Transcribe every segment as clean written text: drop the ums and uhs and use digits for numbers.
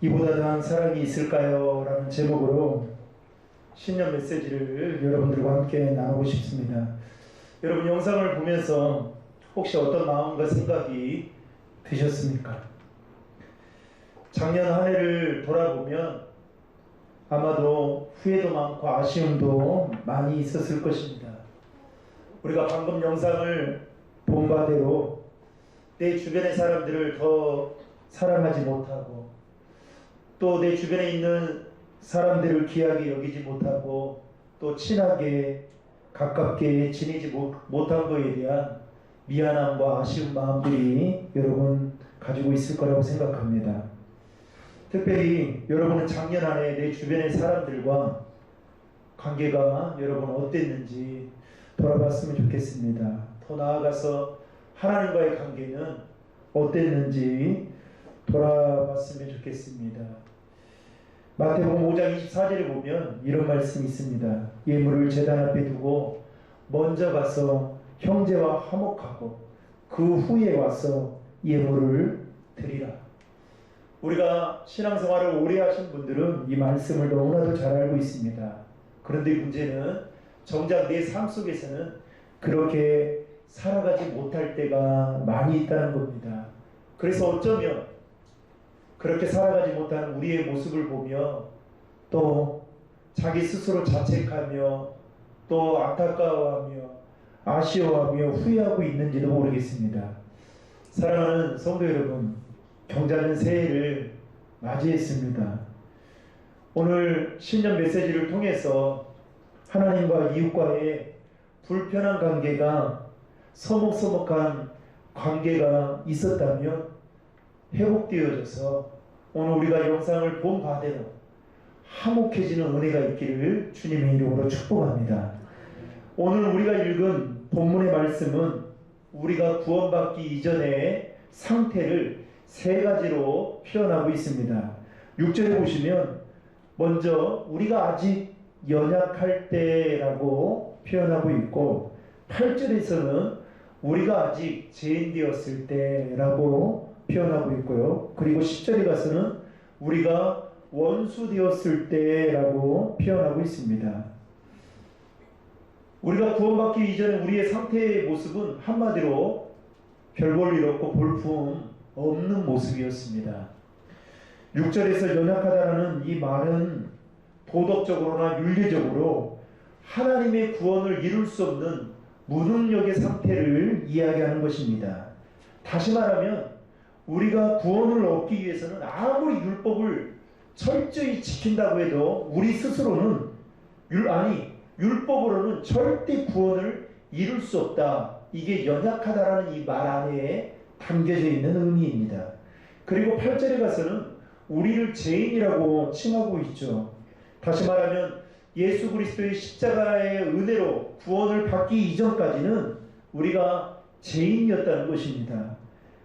이보다 더한 사랑이 있을까요? 라는 제목으로 신년 메시지를 여러분들과 함께 나누고 싶습니다. 여러분 영상을 보면서 혹시 어떤 마음과 생각이 드셨습니까? 작년 한 해를 돌아보면 아마도 후회도 많고 아쉬움도 많이 있었을 것입니다. 우리가 방금 영상을 본 바대로 내 주변의 사람들을 더 사랑하지 못하고 또 내 주변에 있는 사람들을 귀하게 여기지 못하고 또 친하게 가깝게 지내지 못한 것에 대한 미안함과 아쉬운 마음들이 여러분 가지고 있을 거라고 생각합니다. 특별히 여러분은 작년 안에 내 주변의 사람들과 관계가 여러분 어땠는지 돌아봤으면 좋겠습니다. 더 나아가서 하나님과의 관계는 어땠는지 돌아봤으면 좋겠습니다. 마태복음 5장 24절에 보면 이런 말씀이 있습니다. 예물을 제단 앞에 두고 먼저 가서 형제와 화목하고 그 후에 와서 예물을 드리라. 우리가 신앙생활을 오래 하신 분들은 이 말씀을 너무나도 잘 알고 있습니다. 그런데 문제는 정작 내 삶 속에서는 그렇게 살아가지 못할 때가 많이 있다는 겁니다. 그래서 어쩌면 그렇게 살아가지 못하는 우리의 모습을 보며 또 자기 스스로 자책하며 또 안타까워하며 아쉬워하며 후회하고 있는지도 모르겠습니다. 사랑하는 성도 여러분, 경자년 새해를 맞이했습니다. 오늘 신년 메시지를 통해서 하나님과 이웃과의 불편한 관계가 서먹서먹한 관계가 있었다면 회복되어져서 오늘 우리가 영상을 본 바대로 화목해지는 은혜가 있기를 주님의 이름으로 축복합니다. 오늘 우리가 읽은 본문의 말씀은 우리가 구원받기 이전의 상태를 세 가지로 표현하고 있습니다. 6절에 보시면 먼저 우리가 아직 연약할 때라고 표현하고 있고 8절에서는 우리가 아직 죄인 되었을 때라고 표현하고 있고요. 그리고 10절에 가서는 우리가 원수 되었을 때라고 표현하고 있습니다. 우리가 구원받기 이전에 우리의 상태의 모습은 한마디로 별 볼 일 없고 볼품 없는 모습이었습니다. 6절에서 연약하다라는 이 말은 도덕적으로나 윤리적으로 하나님의 구원을 이룰 수 없는 무능력의 상태를 이야기하는 것입니다. 다시 말하면 우리가 구원을 얻기 위해서는 아무리 율법을 철저히 지킨다고 해도 우리 스스로는 율법으로는 절대 구원을 이룰 수 없다. 이게 연약하다라는 이 말 안에 담겨져 있는 의미입니다. 그리고 8절에 가서는 우리를 죄인이라고 칭하고 있죠. 다시 말하면 예수 그리스도의 십자가의 은혜로 구원을 받기 이전까지는 우리가 죄인이었다는 것입니다.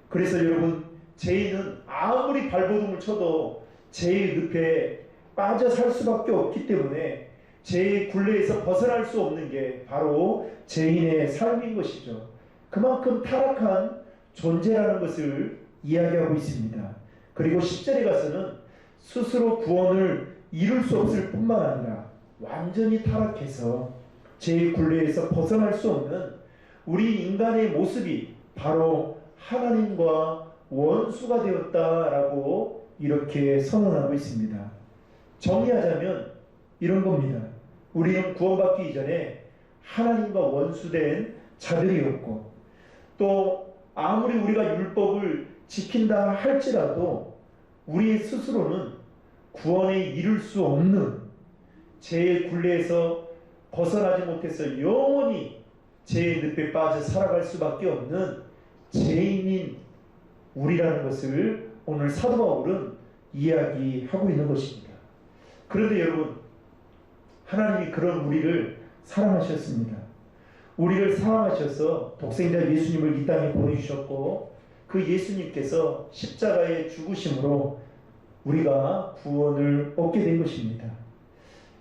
그래서 여러분, 죄인은 아무리 발버둥을 쳐도 죄의 늪에 빠져 살 수밖에 없기 때문에 죄의 굴레에서 벗어날 수 없는 게 바로 죄인의 삶인 것이죠. 그만큼 타락한 존재라는 것을 이야기하고 있습니다. 그리고 10절에 가서는 스스로 구원을 이룰 수 없을 뿐만 아니라 완전히 타락해서 죄의 굴레에서 벗어날 수 없는 우리 인간의 모습이 바로 하나님과 원수가 되었다라고 이렇게 선언하고 있습니다. 정리하자면 이런 겁니다. 우리는 구원받기 이전에 하나님과 원수된 자들이었고 또 아무리 우리가 율법을 지킨다 할지라도 우리 스스로는 구원에 이룰 수 없는 죄의 굴레에서 벗어나지 못해서 영원히 죄의 늪에 빠져 살아갈 수밖에 없는 죄인인 우리라는 것을 오늘 사도 바울은 이야기하고 있는 것입니다. 그런데 여러분, 하나님이 그런 우리를 사랑하셨습니다. 우리를 사랑하셔서 독생자 예수님을 이 땅에 보내주셨고 그 예수님께서 십자가의 죽으심으로 우리가 구원을 얻게 된 것입니다.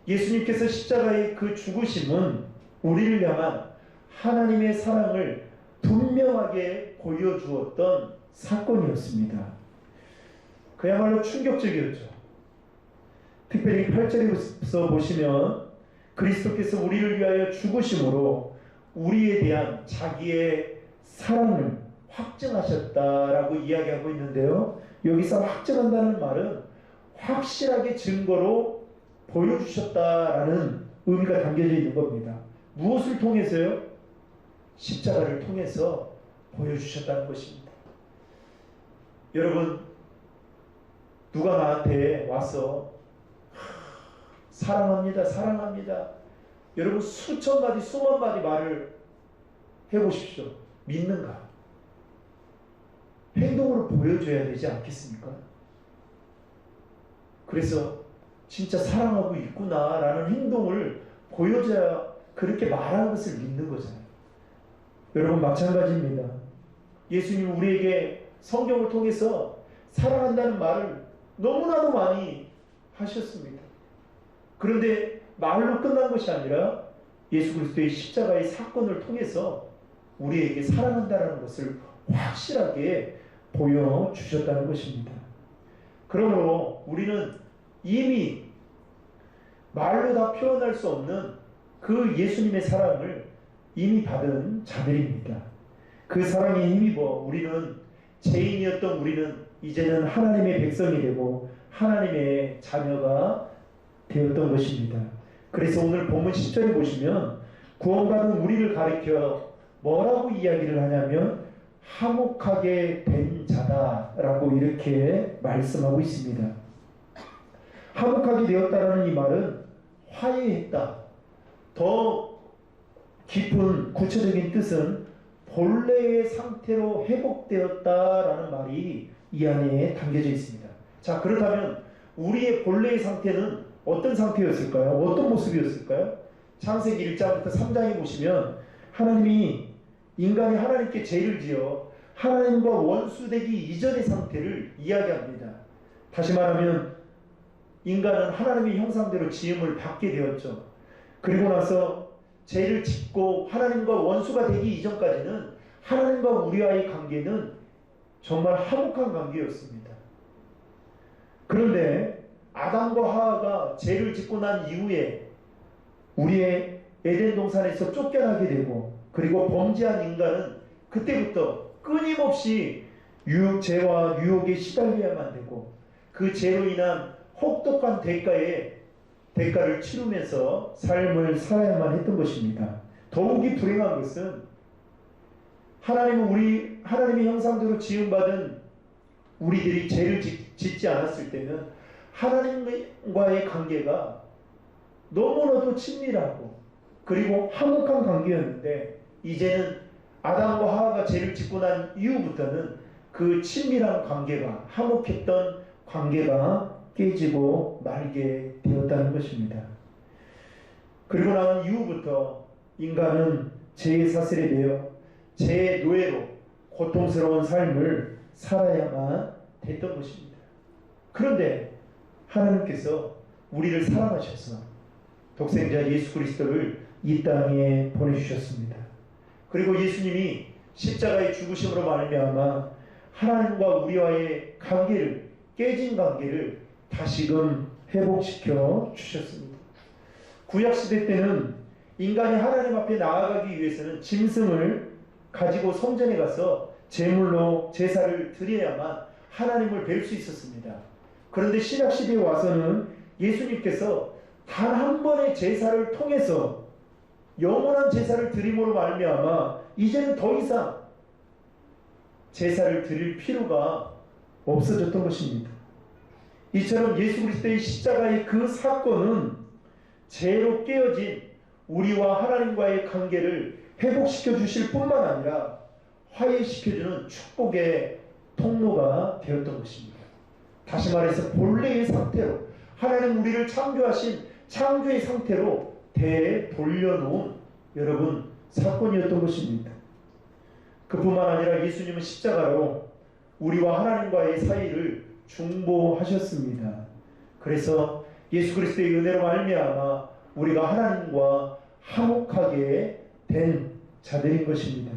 예수님께서 십자가의 그 죽으심은 우리를 향한 하나님의 사랑을 분명하게 보여주었던 사건이었습니다. 그야말로 충격적이었죠. 특별히 8절에서 보시면 그리스도께서 우리를 위하여 죽으심으로 우리에 대한 자기의 사랑을 확증하셨다라고 이야기하고 있는데요. 여기서 확증한다는 말은 확실하게 증거로 보여주셨다라는 의미가 담겨져 있는 겁니다. 무엇을 통해서요? 십자가를 통해서 보여주셨다는 것입니다. 여러분, 누가 나한테 와서 사랑합니다, 사랑합니다. 여러분 수천 마디, 수만 마디 말을 해보십시오. 믿는가? 행동으로 보여줘야 되지 않겠습니까? 그래서 진짜 사랑하고 있구나라는 행동을 보여줘야 그렇게 말하는 것을 믿는 거잖아요. 여러분 마찬가지입니다. 예수님 우리에게 성경을 통해서 사랑한다는 말을 너무나도 많이 하셨습니다. 그런데 말로 끝난 것이 아니라 예수 그리스도의 십자가의 사건을 통해서 우리에게 사랑한다는 것을 확실하게 보여주셨다는 것입니다. 그러므로 우리는 이미 말로 다 표현할 수 없는 그 예수님의 사랑을 이미 받은 자들입니다. 그 사랑에 힘입어 우리는 죄인이었던 우리는 이제는 하나님의 백성이 되고 하나님의 자녀가 되었던 것입니다. 그래서 오늘 본문 10절에 보시면 구원받은 우리를 가리켜 뭐라고 이야기를 하냐면 화목하게 된 자다라고 이렇게 말씀하고 있습니다. 화목하게 되었다라는 이 말은 화해했다. 더 깊은 구체적인 뜻은 본래의 상태로 회복되었다라는 말이 이 안에 담겨져 있습니다. 자, 그렇다면 우리의 본래의 상태는 어떤 상태였을까요? 어떤 모습이었을까요? 창세기 1장부터 3장에 보시면 하나님이 인간이 하나님께 죄를 지어 하나님과 원수되기 이전의 상태를 이야기합니다. 다시 말하면 인간은 하나님의 형상대로 지음을 받게 되었죠. 그리고 나서 죄를 짓고 하나님과 원수가 되기 이전까지는 하나님과 우리와의 관계는 정말 화목한 관계였습니다. 그런데 아담과 하와가 죄를 짓고 난 이후에 우리의 에덴 동산에서 쫓겨나게 되고 그리고 범죄한 인간은 그때부터 끊임없이 죄와 유혹에 시달려야만 되고 그 죄로 인한 혹독한 대가를 치르면서 삶을 살아야만 했던 것입니다. 더욱이 불행한 것은 하나님의 형상대로 지음받은 우리들이 죄를 짓지 않았을 때는 하나님과의 관계가 너무나도 친밀하고 그리고 화목한 관계였는데 이제는 아담과 하와가 죄를 짓고 난 이후부터는 그 친밀한 관계가 화목했던 관계가 깨지고 말게 되었다는 것입니다. 그리고 난 이후부터 인간은 죄의 사슬에 매여 죄의 노예로 고통스러운 삶을 살아야만 됐던 것입니다. 그런데 하나님께서 우리를 사랑하셔서 독생자 예수 그리스도를 이 땅에 보내주셨습니다. 그리고 예수님이 십자가의 죽으심으로 말미암아 하나님과 우리와의 관계를 깨진 관계를 다시금 회복시켜 주셨습니다. 구약시대 때는 인간이 하나님 앞에 나아가기 위해서는 짐승을 가지고 성전에 가서 제물로 제사를 드려야만 하나님을 뵐 수 있었습니다. 그런데 신약시대에 와서는 예수님께서 단 한 번의 제사를 통해서 영원한 제사를 드림으로 말미암아 이제는 더 이상 제사를 드릴 필요가 없어졌던 것입니다. 이처럼 예수 그리스도의 십자가의 그 사건은 죄로 깨어진 우리와 하나님과의 관계를 회복시켜 주실 뿐만 아니라 화해시켜주는 축복의 통로가 되었던 것입니다. 다시 말해서 본래의 상태로 하나님 우리를 창조하신 창조의 상태로 되돌려놓은 여러분 사건이었던 것입니다. 그뿐만 아니라 예수님은 십자가로 우리와 하나님과의 사이를 중보하셨습니다. 그래서 예수 그리스도의 은혜로 말미암아 우리가 하나님과 화목하게 된 자들인 것입니다.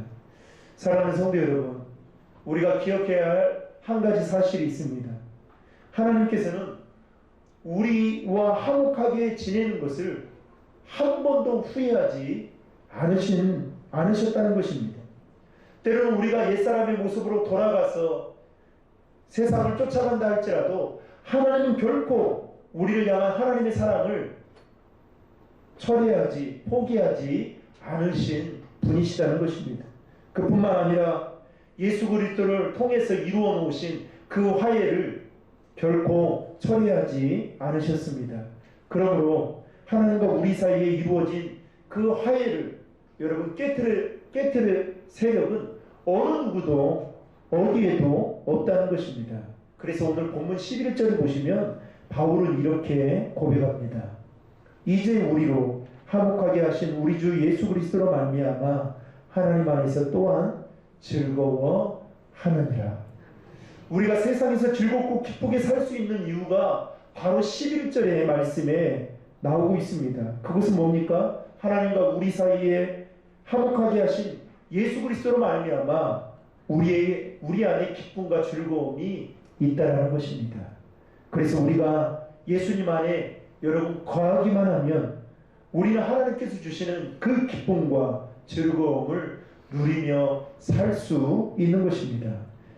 사랑하는 성도 여러분, 우리가 기억해야 할 한 가지 사실이 있습니다. 하나님께서는 우리와 화목하게 지내는 것을 한 번도 후회하지 않으셨다는 것입니다. 때로는 우리가 옛사람의 모습으로 돌아가서 세상을 쫓아간다 할지라도 하나님은 결코 우리를 향한 하나님의 사랑을 철회하지 포기하지 않으신 분이시다는 것입니다. 그뿐만 아니라 예수 그리스도를 통해서 이루어 놓으신 그 화해를 결코 처리하지 않으셨습니다. 그러므로 하나님과 우리 사이에 이루어진 그 화해를 여러분 깨트릴 세력은 어느 누구도 어디에도 없다는 것입니다. 그래서 오늘 본문 11절을 보시면 바울은 이렇게 고백합니다. 이제 우리로 화목하게 하신 우리 주 예수 그리스도로 말미암아 하나님 안에서 또한 즐거워하느니라. 우리가 세상에서 즐겁고 기쁘게 살 수 있는 이유가 바로 11절의 말씀에 나오고 있습니다. 그것은 뭡니까? 하나님과 우리 사이에 화목하게 하신 예수 그리스도로 말미암아 우리 안에 기쁨과 즐거움이 있다는 것입니다. 그래서 우리가 예수님 안에 여러분 거하기만 하면 우리는 하나님께서 주시는 그 기쁨과 즐거움을 누리며 살 수 있는 것입니다.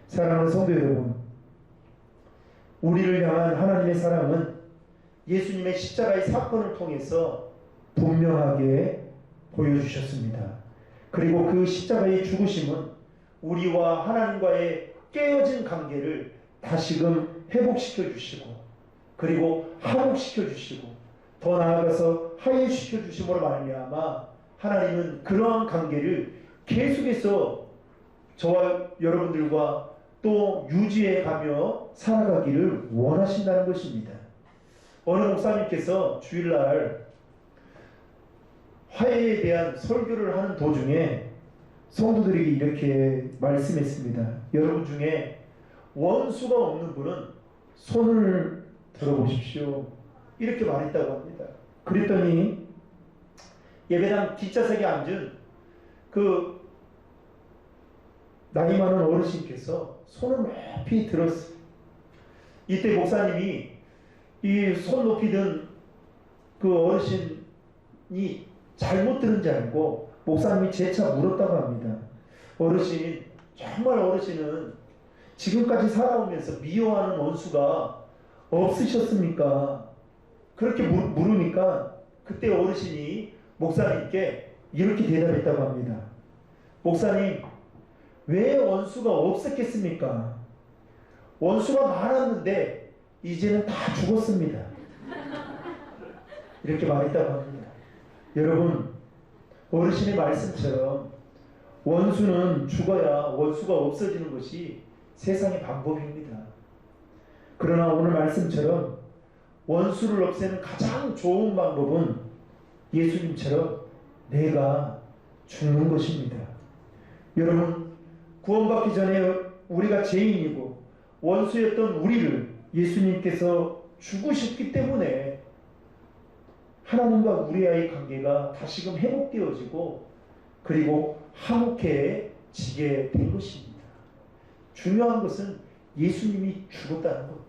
사랑하는 성도 여러분, 우리를 향한 하나님의 사랑은 예수님의 십자가의 사건을 통해서 분명하게 보여주셨습니다. 그리고 그 십자가의 죽으심은 우리와 하나님과의 깨어진 관계를 다시금 회복시켜 주시고 그리고 화목시켜 주시고 더 나아가서 화해시켜 주심으로 말미암아 하나님은 그러한 관계를 계속해서 저와 여러분들과 또 유지해 가며 살아가기를 원하신다는 것입니다. 어느 목사님께서 주일날 화해에 대한 설교를 하는 도중에 성도들에게 이렇게 말씀했습니다. 여러분 중에 원수가 없는 분은 손을 들어보십시오. 이렇게 말했다고 합니다. 그랬더니 예배당 뒷좌석에 앉은 그 나이 많은 어르신께서 손을 높이 들었어요. 이때 목사님이 이 손 높이 든 그 어르신이 잘못 들은지 알고 목사님이 재차 물었다고 합니다. 어르신, 정말 어르신은 지금까지 살아오면서 미워하는 원수가 없으셨습니까? 그렇게 물으니까 그때 어르신이 목사님께 이렇게 대답했다고 합니다. 목사님, 왜 원수가 없었겠습니까? 원수가 많았는데 이제는 다 죽었습니다. 이렇게 말했다고 합니다. 여러분, 어르신의 말씀처럼 원수는 죽어야 원수가 없어지는 것이 세상의 방법입니다. 그러나 오늘 말씀처럼 원수를 없애는 가장 좋은 방법은 예수님처럼 내가 죽는 것입니다. 여러분, 구원받기 전에 우리가 죄인이고 원수였던 우리를 예수님께서 죽으셨기 때문에 하나님과 우리와의 관계가 다시금 회복되어지고 그리고 화목해지게 된 것입니다. 중요한 것은 예수님이 죽었다는 겁니다.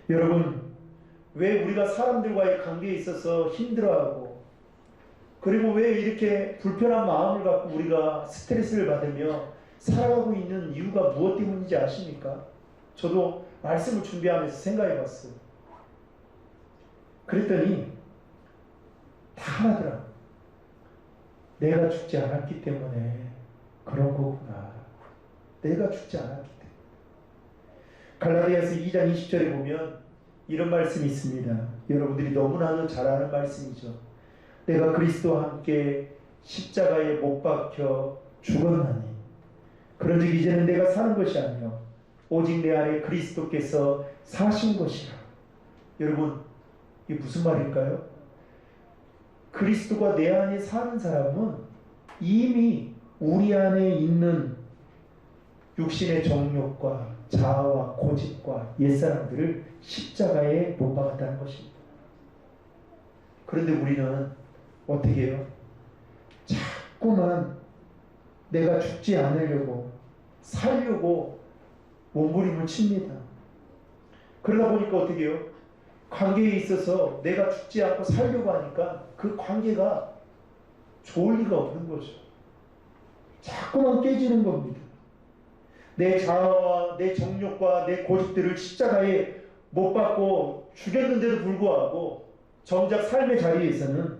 여러분, 왜 우리가 사람들과의 관계에 있어서 힘들어하고 그리고 왜 이렇게 불편한 마음을 갖고 우리가 스트레스를 받으며 살아가고 있는 이유가 무엇 때문인지 아십니까? 저도 말씀을 준비하면서 생각해 봤어요. 그랬더니 다 하더라. 내가 죽지 않았기 때문에 그런 거구나. 내가 죽지 않았기 때문에. 갈라디아서 2장 20절에 보면 이런 말씀이 있습니다. 여러분들이 너무나도 잘 아는 말씀이죠. 내가 그리스도와 함께 십자가에 못 박혀 죽었나니 그런즉 이제는 내가 사는 것이 아니요 오직 내 안에 그리스도께서 사신 것이라. 여러분, 이게 무슨 말일까요? 그리스도가 내 안에 사는 사람은 이미 우리 안에 있는 육신의 정욕과 자아와 고집과 옛사람들을 십자가에 못 박았다는 것입니다. 그런데 우리는 어떻게 해요? 자꾸만 내가 죽지 않으려고 살려고 몸부림을 칩니다. 그러다 보니까 어떻게 해요? 관계에 있어서 내가 죽지 않고 살려고 하니까 그 관계가 좋을 리가 없는 거죠. 자꾸만 깨지는 겁니다. 내 자아와 내 정욕과 내 고집들을 십자가에 못 박고 죽였는데도 불구하고 정작 삶의 자리에서는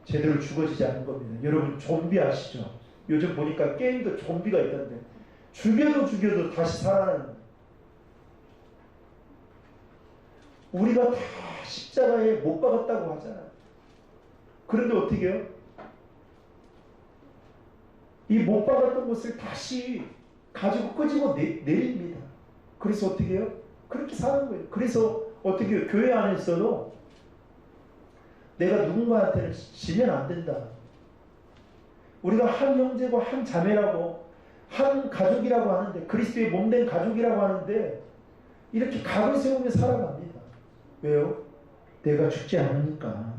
제대로 죽어지지 않은 겁니다. 여러분 좀비 아시죠? 요즘 보니까 게임도 좀비가 있던데 죽여도 다시 살아나는. 우리가 다 십자가에 못 박았다고 하잖아요. 그런데 어떻게 해요? 이 못 박았던 것을 다시 가지고 끄집어 내립니다. 그래서 어떻게 해요? 그렇게 사는 거예요. 그래서 어떻게 해요? 교회 안에서도 내가 누군가한테는 지면 안 된다. 우리가 한 형제고 한 자매라고 한 가족이라고 하는데 그리스도의 몸된 가족이라고 하는데 이렇게 각을 세우며 살아갑니다. 왜요? 내가 죽지 않으니까,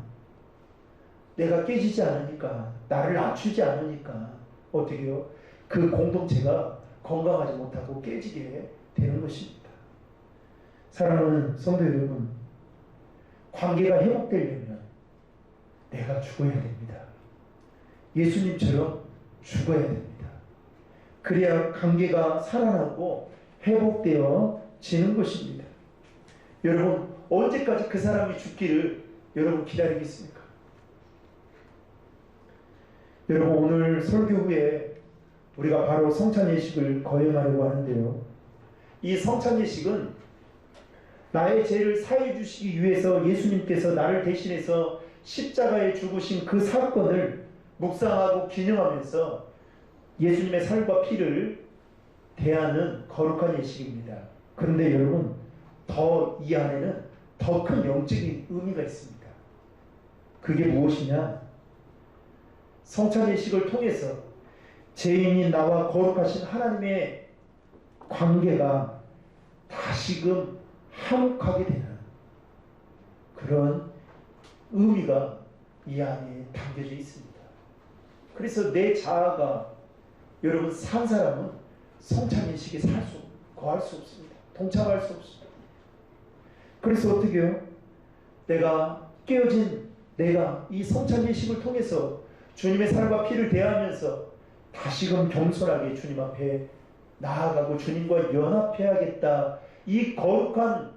내가 깨지지 않으니까, 나를 낮추지 않으니까 어떻게 해요? 그 공동체가 건강하지 못하고 깨지게 되는 것입니다. 사랑하는 성도 여러분, 관계가 회복되려면 내가 죽어야 됩니다. 예수님처럼 죽어야 됩니다. 그래야 관계가 살아나고 회복되어지는 것입니다. 여러분 언제까지 그 사람이 죽기를 여러분 기다리겠습니까? 여러분 오늘 설교 후에 우리가 바로 성찬 예식을 거행하려고 하는데요. 이 성찬 예식은 나의 죄를 사해 주시기 위해서 예수님께서 나를 대신해서 십자가에 죽으신 그 사건을 묵상하고 기념하면서 예수님의 살과 피를 대하는 거룩한 예식입니다. 그런데 여러분 더 이 안에는 더 큰 영적인 의미가 있습니다. 그게 무엇이냐? 성찬 예식을 통해서 죄인인 나와 거룩하신 하나님의 관계가 다시금 화목하게 되는 그런 의미가 이 안에 담겨져 있습니다. 그래서 내 자아가 여러분 산 사람은 성찬 예식에 거할 수 없습니다. 동참할 수 없습니다. 그래서 어떻게 해요? 내가 깨어진 내가 이 성찬 예식을 통해서 주님의 살과 피를 대하면서 다시금 겸손하게 주님 앞에 나아가고 주님과 연합해야겠다. 이 거룩한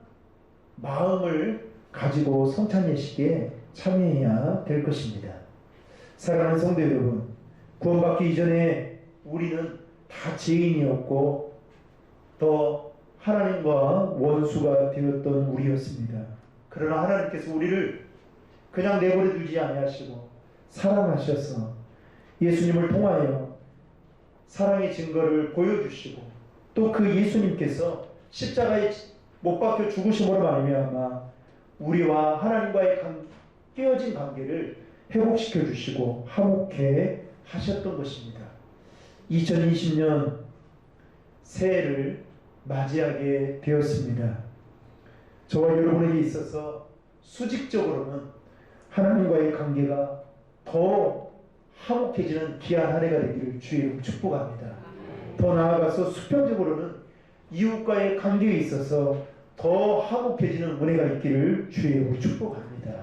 마음을 가지고 성찬 예식에 참여해야 될 것입니다. 사랑하는 성도 여러분, 구원받기 이전에 우리는 다 죄인이었고 또 하나님과 원수가 되었던 우리였습니다. 그러나 하나님께서 우리를 그냥 내버려 두지 아니하시고 사랑하셔서 예수님을 통하여 사랑의 증거를 보여주시고 또 그 예수님께서 십자가에 못 박혀 죽으심으로 말미암아 우리와 하나님과의 깨어진 관계를 회복시켜 주시고 화목해 하셨던 것입니다. 2020년 새해를 맞이하게 되었습니다. 저와 여러분에게 있어서 수직적으로는 하나님과의 관계가 더 화목해지는 귀한 한 해가 되기를 주의 축복합니다. 더 나아가서 수평적으로는 이웃과의 관계에 있어서 더 화목해지는 은혜가 있기를 주의 축복합니다.